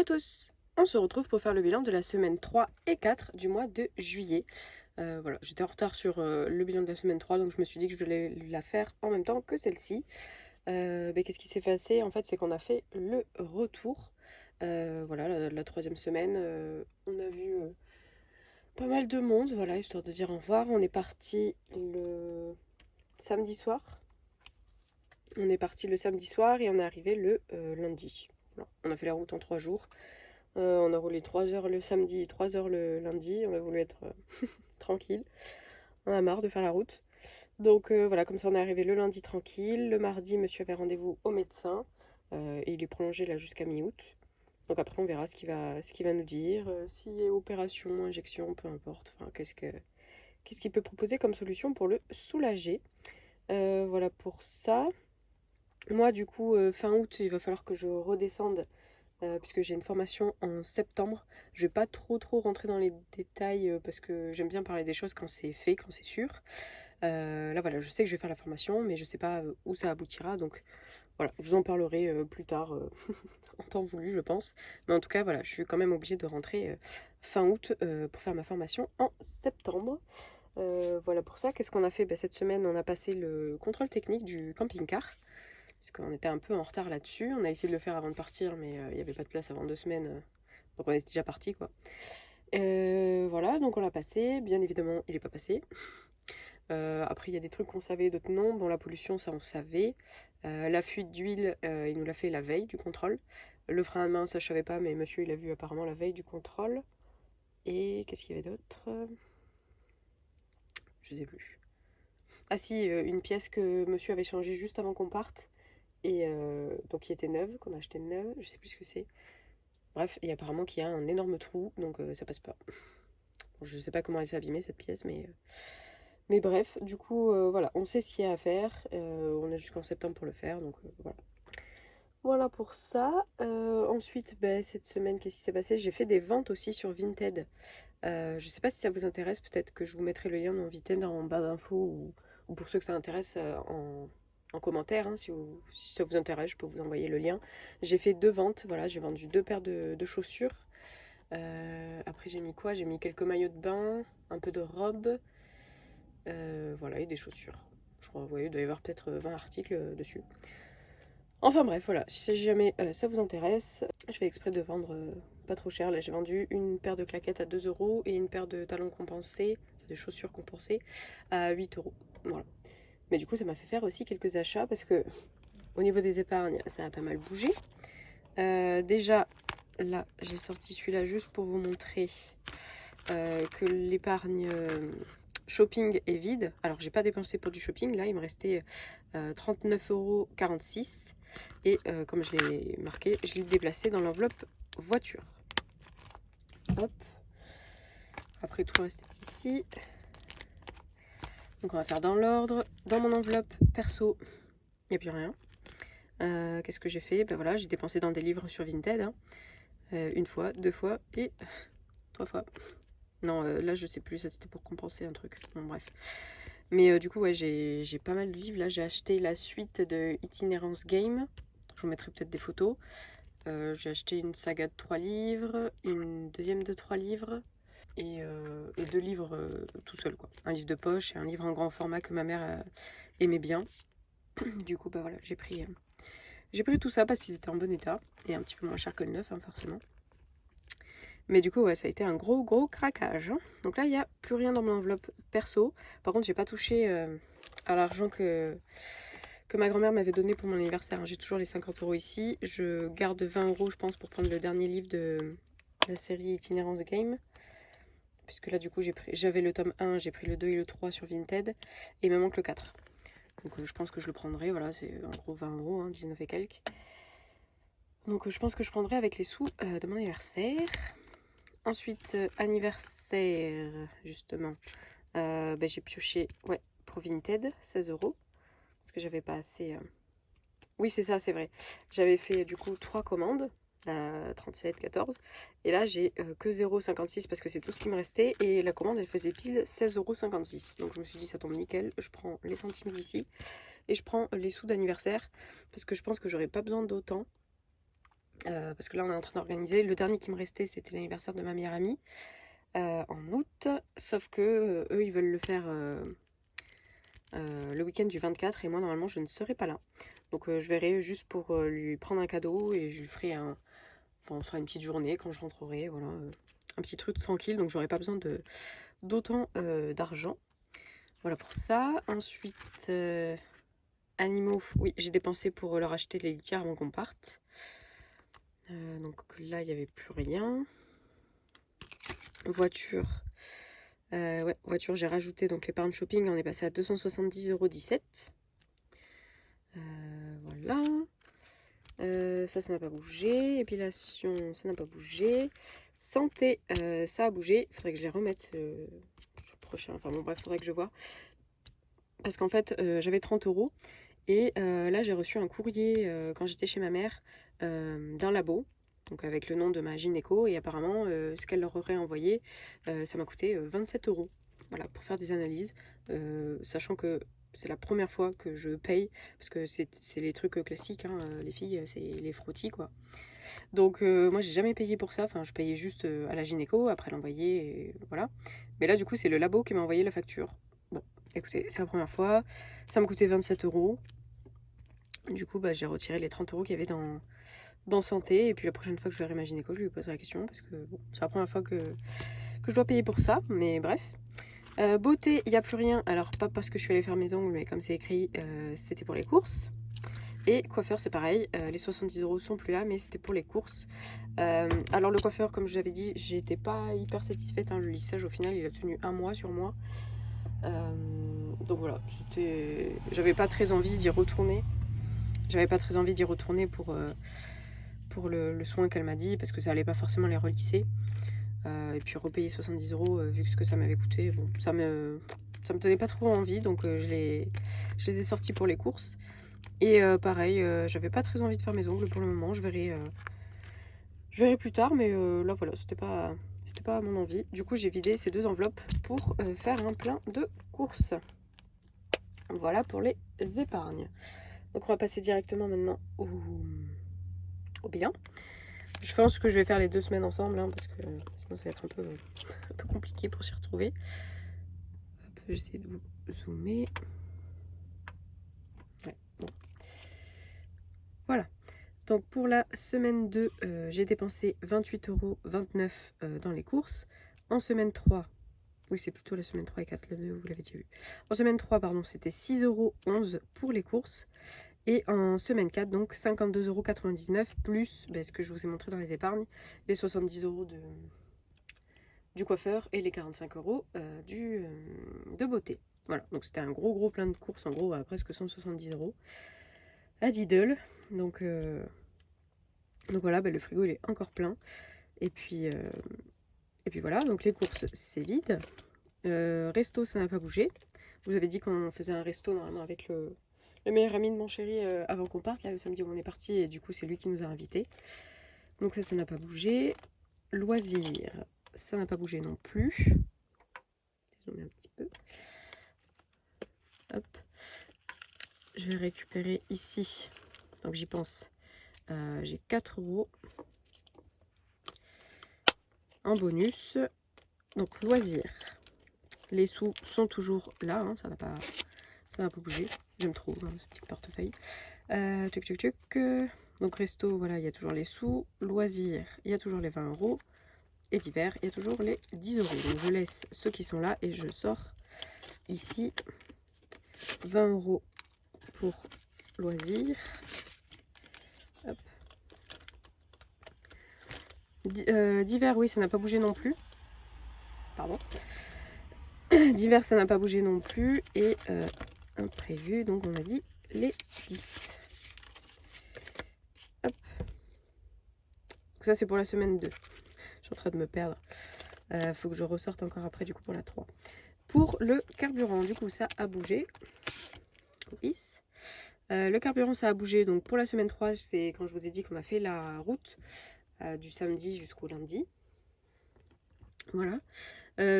tous! On se retrouve pour faire le bilan de la semaine 3 et 4 du mois de juillet. Voilà, j'étais en retard sur le bilan de la semaine 3, donc je me suis dit que je voulais la faire en même temps que celle-ci. Qu'est-ce qui s'est passé? En fait, c'est qu'on a fait le retour. Voilà, la troisième semaine, on a vu pas mal de monde, voilà, histoire de dire au revoir. On est parti le samedi soir. On est parti le samedi soir et on est arrivé le lundi. Voilà. On a fait la route en 3 jours. On a roulé 3 heures le samedi et 3 heures le lundi. On a voulu être tranquille. On a marre de faire la route. Donc voilà, comme ça on est arrivé le lundi tranquille. Le mardi, monsieur avait rendez-vous au médecin. Et il est prolongé là jusqu'à mi-août. Donc après on verra ce qu'il va nous dire. S'il y a opération, injection, peu importe. Enfin, qu'est-ce qu'il peut proposer comme solution pour le soulager. Voilà pour ça. Moi du coup, fin août, il va falloir que je redescende puisque j'ai une formation en septembre. Je vais pas trop rentrer dans les détails parce que j'aime bien parler des choses quand c'est fait, quand c'est sûr. Là voilà, je sais que je vais faire la formation, mais je sais pas où ça aboutira, donc voilà, je vous en parlerai plus tard, en temps voulu je pense. Mais en tout cas voilà, je suis quand même obligée de rentrer fin août pour faire ma formation en septembre. Voilà pour ça, qu'est-ce qu'on a fait? Cette semaine on a passé le contrôle technique du camping-car parce qu'on était un peu en retard là-dessus. On a essayé de le faire avant de partir, mais il n'y avait pas de place avant 2 semaines. Donc on était déjà parti quoi. Voilà, donc on l'a passé. Bien évidemment, il n'est pas passé. Après, il y a des trucs qu'on savait, d'autres non. Bon, la pollution, ça on savait. La fuite d'huile, il nous l'a fait la veille du contrôle. Le frein à main, ça je savais pas, mais monsieur il l'a vu apparemment la veille du contrôle. Et qu'est-ce qu'il y avait d'autre? Je sais plus. Ah si, une pièce que monsieur avait changée juste avant qu'on parte. Et donc qui était neuve, qu'on a acheté neuve, je sais plus ce que c'est. Bref, et apparemment qu'il y a un énorme trou, donc ça passe pas. Bon, je sais pas comment elle s'est abîmée cette pièce, mais bref, du coup, voilà, on sait ce qu'il y a à faire. On a jusqu'en septembre pour le faire, donc voilà. Voilà pour ça. Ensuite, cette semaine, qu'est-ce qui s'est passé? J'ai fait des ventes aussi sur Vinted. Je sais pas si ça vous intéresse, peut-être que je vous mettrai le lien dans Vinted en barre d'infos ou pour ceux que ça intéresse en commentaire, hein, si ça vous intéresse, je peux vous envoyer le lien. J'ai fait 2 ventes, voilà, j'ai vendu 2 paires de chaussures. Après j'ai mis quoi? J'ai mis quelques maillots de bain, un peu de robe, voilà, et des chaussures. Je crois, vous voyez, il doit y avoir peut-être 20 articles dessus. Enfin bref, voilà, si jamais ça vous intéresse, je fais exprès de vendre pas trop cher. Là j'ai vendu une paire de claquettes à 2 euros et une paire de talons compensés, enfin de chaussures compensées, à 8 euros. Voilà. Mais du coup ça m'a fait faire aussi quelques achats parce que au niveau des épargnes ça a pas mal bougé. Déjà là j'ai sorti celui-là juste pour vous montrer que l'épargne shopping est vide. Alors j'ai pas dépensé pour du shopping, là il me restait 39,46 € et comme je l'ai marqué, je l'ai déplacé dans l'enveloppe voiture. Hop. Après tout le reste est ici. Donc on va faire dans l'ordre. Dans mon enveloppe perso, il n'y a plus rien. Qu'est-ce que j'ai fait? Voilà, j'ai dépensé dans des livres sur Vinted. Hein. Une fois, 2 fois et 3 fois. Non, là je sais plus, ça c'était pour compenser un truc. Bon bref. Mais du coup ouais, j'ai pas mal de livres. Là j'ai acheté la suite de Itinérance Game. Je vous mettrai peut-être des photos. J'ai acheté une saga de 3 livres, une deuxième de 3 livres et 2 livres tout seul quoi. Un livre de poche et un livre en grand format que ma mère aimait bien. Du coup voilà, j'ai pris tout ça parce qu'ils étaient en bon état et un petit peu moins cher que le neuf hein, forcément. Mais du coup ouais, ça a été un gros craquage. Hein. Donc là il n'y a plus rien dans mon enveloppe perso. Par contre j'ai pas touché à l'argent que ma grand-mère m'avait donné pour mon anniversaire. J'ai toujours les 50 € ici. Je garde 20 € je pense pour prendre le dernier livre de la série Itinérance Game. Puisque là du coup j'avais le tome 1, j'ai pris le 2 et le 3 sur Vinted. Et il me manque le 4. Donc je pense que je le prendrai. Voilà, c'est en gros 20 €, hein, 19 et quelques. Donc je pense que je prendrai avec les sous de mon anniversaire. Ensuite, anniversaire, justement. J'ai pioché pour Vinted, 16 €. Parce que j'avais pas assez... Oui, c'est ça, c'est vrai. J'avais fait du coup 3 commandes, 37, 14. Et là, j'ai que 0,56 parce que c'est tout ce qui me restait. Et la commande, elle faisait pile 16,56 €. Donc je me suis dit, ça tombe nickel. Je prends les centimes d'ici. Et je prends les sous d'anniversaire. Parce que je pense que j'aurai pas besoin d'autant. Parce que là on est en train d'organiser. Le dernier qui me restait c'était l'anniversaire de ma meilleure amie en août. Sauf que eux ils veulent le faire le week-end du 24 et moi normalement je ne serai pas là. Donc je verrai juste pour lui prendre un cadeau et je lui ferai un... Enfin on sera une petite journée quand je rentrerai, voilà. Un petit truc tranquille, donc j'aurai pas besoin d'autant d'argent. Voilà pour ça. Ensuite, animaux, oui j'ai dépensé pour leur acheter les litières avant qu'on parte. Donc là il n'y avait plus rien. Voiture. Ouais, voiture, j'ai rajouté donc l'épargne shopping, on est passé à 270,17 €. Voilà. Ça n'a pas bougé. Épilation, ça n'a pas bougé. Santé, ça a bougé. Il faudrait que je les remette le prochain. Enfin bon, bref, faudrait que je vois. Parce qu'en fait, j'avais 30 € et là, j'ai reçu un courrier quand j'étais chez ma mère d'un labo. Donc avec le nom de ma gynéco et apparemment ce qu'elle leur aurait envoyé ça m'a coûté 27 €, voilà, pour faire des analyses, sachant que c'est la première fois que je paye parce que c'est les trucs classiques hein, les filles c'est les frottis quoi. Donc moi j'ai jamais payé pour ça, enfin je payais juste à la gynéco, après l'envoyer et voilà. Mais là du coup c'est le labo qui m'a envoyé la facture. Bon écoutez c'est la première fois, ça m'a coûté 27 €. Du coup bah, j'ai retiré les 30 € qu'il y avait dans santé et puis la prochaine fois que je verrai ma gynéco je lui poserai la question parce que bon, c'est la première fois que je dois payer pour ça, mais bref. Beauté, il n'y a plus rien, alors pas parce que je suis allée faire mes ongles, mais comme c'est écrit, c'était pour les courses. Et coiffeur, c'est pareil, les 70 € sont plus là, mais c'était pour les courses. Alors le coiffeur, comme je l'avais dit, j'étais pas hyper satisfaite, hein, le lissage au final, il a tenu 1 mois sur moi. Donc voilà, j'avais pas très envie d'y retourner. J'avais pas très envie d'y retourner pour le soin qu'elle m'a dit, parce que ça allait pas forcément les relisser. Et puis repayer 70 € vu que ce que ça m'avait coûté, bon, ça me tenait pas trop envie, donc je les ai sortis pour les courses. Et pareil, j'avais pas très envie de faire mes ongles pour le moment, je verrai plus tard, mais là voilà, c'était pas à mon envie. Du coup j'ai vidé ces 2 enveloppes pour faire un plein de courses. Voilà pour les épargnes. Donc on va passer directement maintenant au bilan. Je pense que je vais faire les 2 semaines ensemble, hein, parce que sinon ça va être un peu compliqué pour s'y retrouver. Hop, j'essaie de vous zoomer. Ouais, bon. Voilà. Donc pour la semaine 2, j'ai dépensé 28,29 € dans les courses. En semaine 3, oui c'est plutôt la semaine 3 et 4, la 2 vous l'avez déjà vu. En semaine 3, pardon, c'était 6,11 € pour les courses. Et en semaine 4, donc 52,99 € plus ce que je vous ai montré dans les épargnes, les 70 € du coiffeur et les 45 € de beauté. Voilà, donc c'était un gros plein de courses, en gros à presque 170 € à Lidl. Donc voilà, le frigo il est encore plein. Et puis voilà, donc les courses c'est vide. Resto ça n'a pas bougé. Je vous avais dit qu'on faisait un resto normalement avec le meilleur ami de mon chéri avant qu'on parte, là le samedi où on est parti, et du coup c'est lui qui nous a invités. Donc ça n'a pas bougé. Loisirs, ça n'a pas bougé non plus. Je mets un petit peu. Hop. Je vais récupérer ici. Donc j'y pense. J'ai 4 € en bonus. Donc loisirs. Les sous sont toujours là, hein, ça n'a pas bougé. J'aime trop hein, ce petit portefeuille. Donc resto, voilà, il y a toujours les sous. Loisirs, il y a toujours les 20 €. Et divers, il y a toujours les 10 €. Donc je laisse ceux qui sont là et je sors ici 20 € pour loisirs. Hop. Divers, oui, ça n'a pas bougé non plus. Pardon. Divers, ça n'a pas bougé non plus. Et imprévu, donc on a dit les 10. Hop. Donc ça, c'est pour la semaine 2. Je suis en train de me perdre. Faut que je ressorte encore après, du coup, pour la 3. Pour le carburant, du coup, ça a bougé. Oui. Le carburant, ça a bougé. Donc pour la semaine 3, c'est quand je vous ai dit qu'on a fait la route du samedi jusqu'au lundi. Voilà.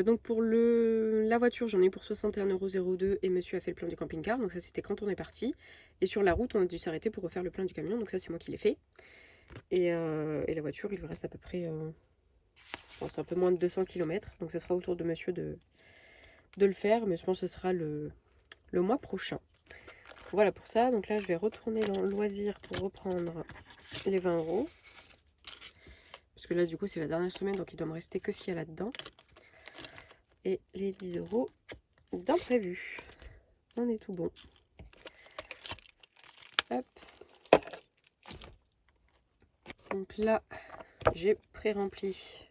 Donc pour la voiture, j'en ai eu pour 61,02 € et monsieur a fait le plein du camping-car. Donc ça, c'était quand on est parti. Et sur la route, on a dû s'arrêter pour refaire le plein du camion. Donc ça, c'est moi qui l'ai fait. Et la voiture, il lui reste à peu près, je pense, un peu moins de 200 km. Donc ça sera au tour de monsieur de le faire, mais je pense que ce sera le mois prochain. Voilà pour ça. Donc là, je vais retourner dans loisirs pour reprendre les 20 €. Parce que là, du coup, c'est la dernière semaine, donc il doit me rester que ce qu'il y a là-dedans. Et les 10 € d'imprévu. On est tout bon. Hop. Donc là, j'ai pré-rempli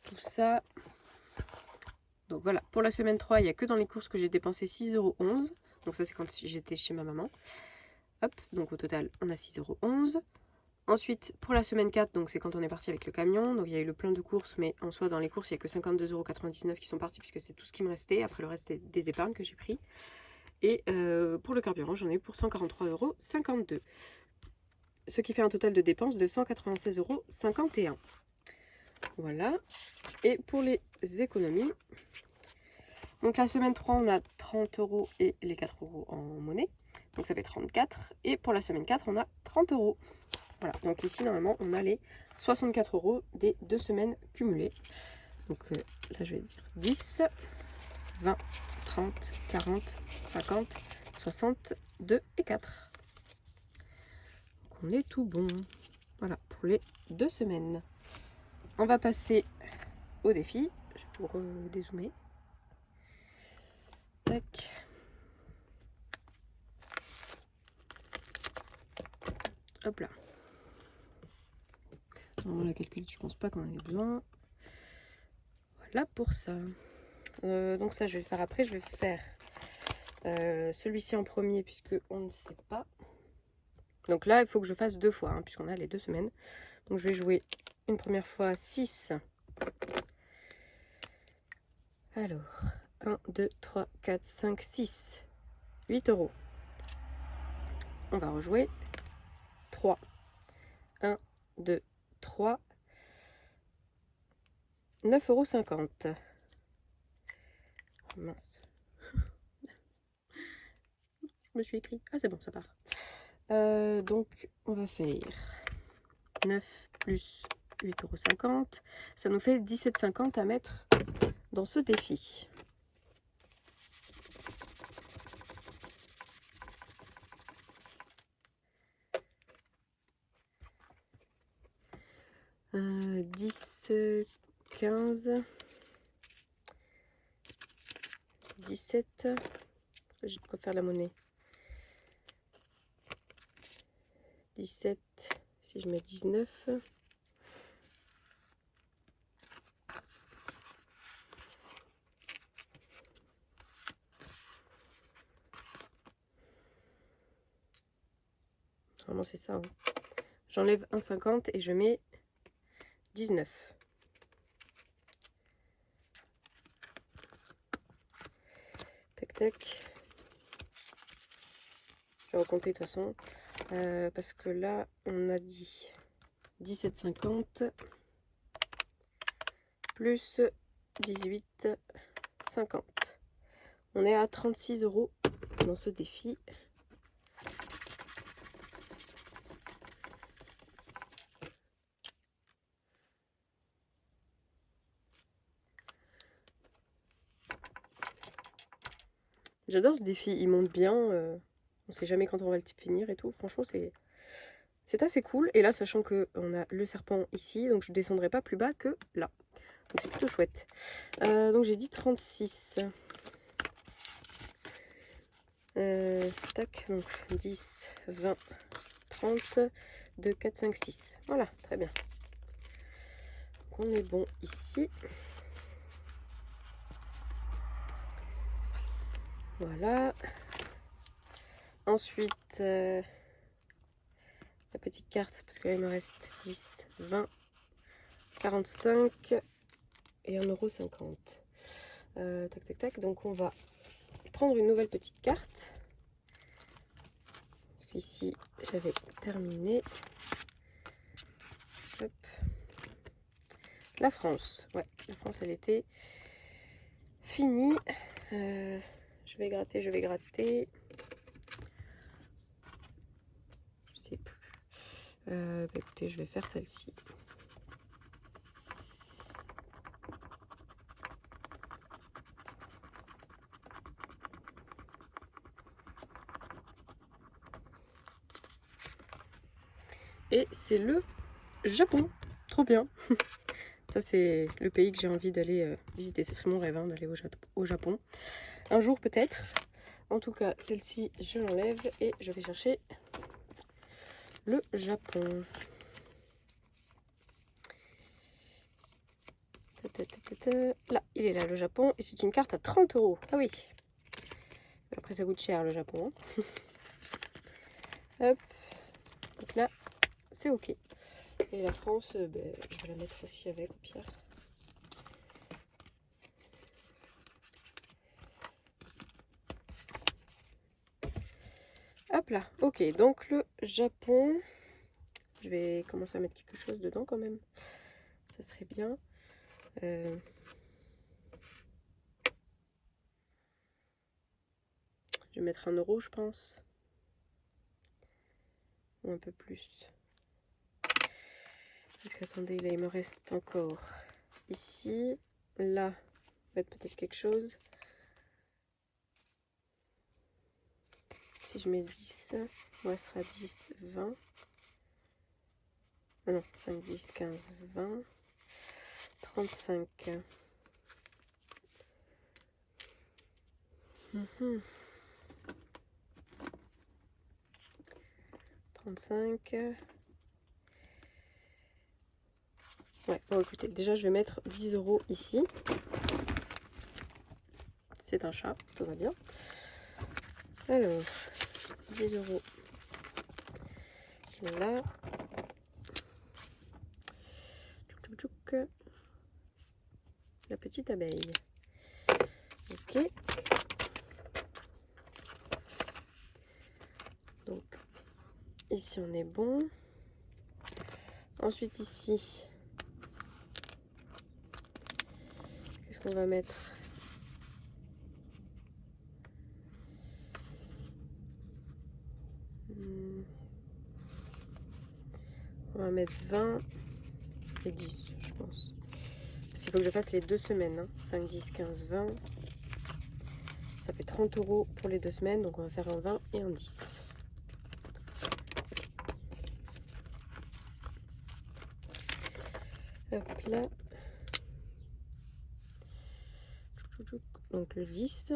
tout ça. Donc voilà, pour la semaine 3, il n'y a que dans les courses que j'ai dépensé 6,11 €. Donc ça, c'est quand j'étais chez ma maman. Hop, donc au total, on a 6,11 €. Ensuite, pour la semaine 4, donc c'est quand on est parti avec le camion. Donc il y a eu le plein de courses, mais en soi, dans les courses, il n'y a que 52,99 € qui sont partis, puisque c'est tout ce qui me restait. Après, le reste, c'est des épargnes que j'ai pris. Et pour le carburant, j'en ai eu pour 143,52 €. Ce qui fait un total de dépenses de 196,51 €. Voilà. Et pour les économies, donc la semaine 3, on a 30 € et les 4 € en monnaie. Donc ça fait 34. Et pour la semaine 4, on a 30 €. Voilà, donc ici, normalement, on a les 64 € des 2 semaines cumulées. Donc là, je vais dire 10, 20, 30, 40, 50, 60, 2 et 4. Donc on est tout bon. Voilà, pour les 2 semaines. On va passer au défi. Je vais vous dézoomer. Tac. Hop là. Normalement, la calculette, je pense pas qu'on en ait besoin. Voilà pour ça. Donc ça, je vais le faire après. Je vais faire celui-ci en premier, puisque on ne sait pas. Donc là, il faut que je fasse 2 fois, hein, puisqu'on a les 2 semaines. Donc je vais jouer une première fois 6. Alors, 1, 2, 3, 4, 5, 6. 8 €. On va rejouer 3. 1, 2, 3. 9,50 €. Oh, mince. Je me suis écrit. Ah, c'est bon, ça part. Donc, on va faire 9 plus 8,50 €. Ça nous fait 17,50 € à mettre dans ce défi. Euh, 10, 15, 17. Je préfère la monnaie. 17, si je mets 19. Normalement, c'est ça. Hein. J'enlève 1,50 et je mets 19. Tac, tac. Je vais recompter de toute façon. Parce que là, on a dit 17,50 plus 18,50. On est à 36 € dans ce défi. J'adore ce défi, il monte bien. On sait jamais quand on va le finir et tout. Franchement, c'est assez cool. Et là, sachant qu'on a le serpent ici, donc je ne descendrai pas plus bas que là. Donc c'est plutôt chouette. Donc j'ai dit 36. Tac, donc 10, 20, 30, 2, 4, 5, 6. Voilà, très bien. Donc on est bon ici. Voilà. Ensuite, la petite carte, parce que là il me reste 10, 20, 45 et 1,50 €. Tac, tac, tac. Donc on va prendre une nouvelle petite carte. Parce qu'ici, j'avais terminé. Hop. La France. Ouais, la France, elle était finie. Je vais gratter. Je sais plus. Écoutez, je vais faire celle-ci. Et c'est le Japon. Trop bien. Ça, c'est le pays que j'ai envie d'aller visiter. Ce serait mon rêve, hein, d'aller au Japon. Un jour peut-être. En tout cas, celle-ci, je l'enlève et je vais chercher le Japon. Là, il est là, le Japon. Et c'est une carte à 30 €. Ah oui. Après, ça coûte cher, le Japon. Hop. Donc là, c'est OK. Et la France, je vais la mettre aussi avec, au pire. Hop là. OK, donc le Japon. Je vais commencer à mettre quelque chose dedans quand même. Ça serait bien. Je vais mettre 1 €, je pense. Ou un peu plus. Parce qu'attendez, là, il me reste encore ici. Là, va être peut-être quelque chose. Si je mets 10, il me restera 10, 20. Ah non, 5, 10, 15, 20. 35. 35. Ouais, bon écoutez, déjà je vais mettre 10 € ici. C'est un chat, tout va bien. Alors, 10 € là. Tchouk, tchouk, tchouk. La petite abeille. Ok. Donc, ici on est bon. Ensuite ici, qu'est-ce qu'on va mettre? On va mettre 20 et 10, je pense. Parce qu'il faut que je fasse les 2 semaines. Hein. 5, 10, 15, 20. Ça fait 30 € pour les 2 semaines. Donc on va faire un 20 et un 10. Hop là. Donc le 10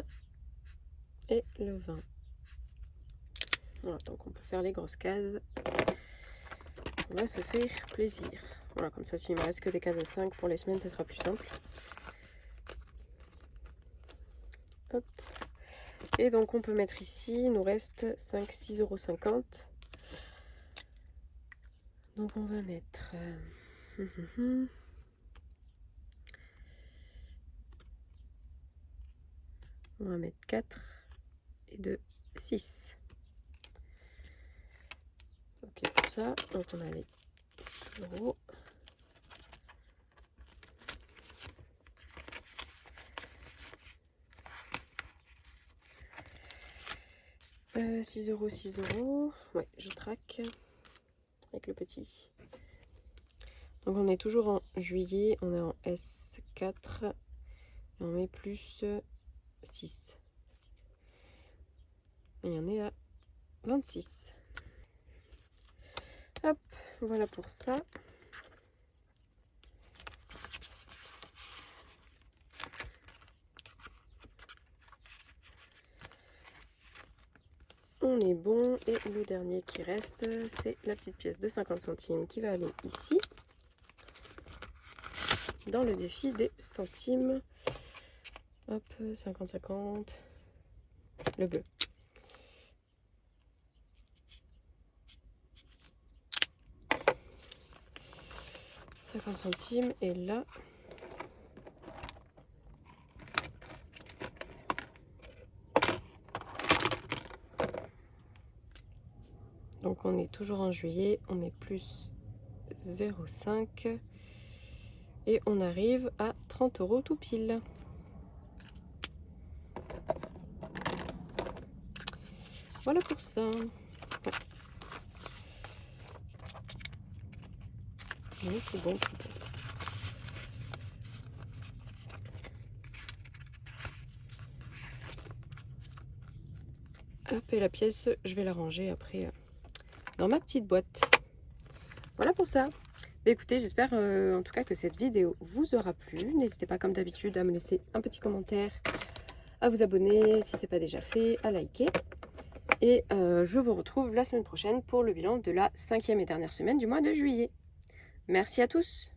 et le 20. Voilà, donc on peut faire les grosses cases. On va se faire plaisir. Voilà, comme ça, s'il me reste que des cases de 5 pour les semaines, ça sera plus simple. Hop. Et donc on peut mettre ici, il nous reste 5, 6,50 €. Donc on va mettre... on va mettre 4 et 2, 6. Ok pour ça, donc on a les 6 €. 6 €, 6 €. Ouais, je traque avec le petit. Donc on est toujours en juillet, on est en S4 et on met plus 6. Et on est à 26. Hop, voilà pour ça. On est bon. Et le dernier qui reste, c'est la petite pièce de 50 centimes qui va aller ici. Dans le défi des centimes. Hop, 50-50. Le bleu. « 50 centimes. Et là... Donc on est toujours en juillet. On met plus 0,5. Et on arrive à 30 € tout pile. Voilà pour ça. Ouais. Oui, c'est bon. Hop, et la pièce, je vais la ranger après dans ma petite boîte. Voilà pour ça. Mais écoutez, j'espère en tout cas que cette vidéo vous aura plu. N'hésitez pas comme d'habitude à me laisser un petit commentaire, à vous abonner si ce n'est pas déjà fait, à liker. Et je vous retrouve la semaine prochaine pour le bilan de la 5e et dernière semaine du mois de juillet. Merci à tous.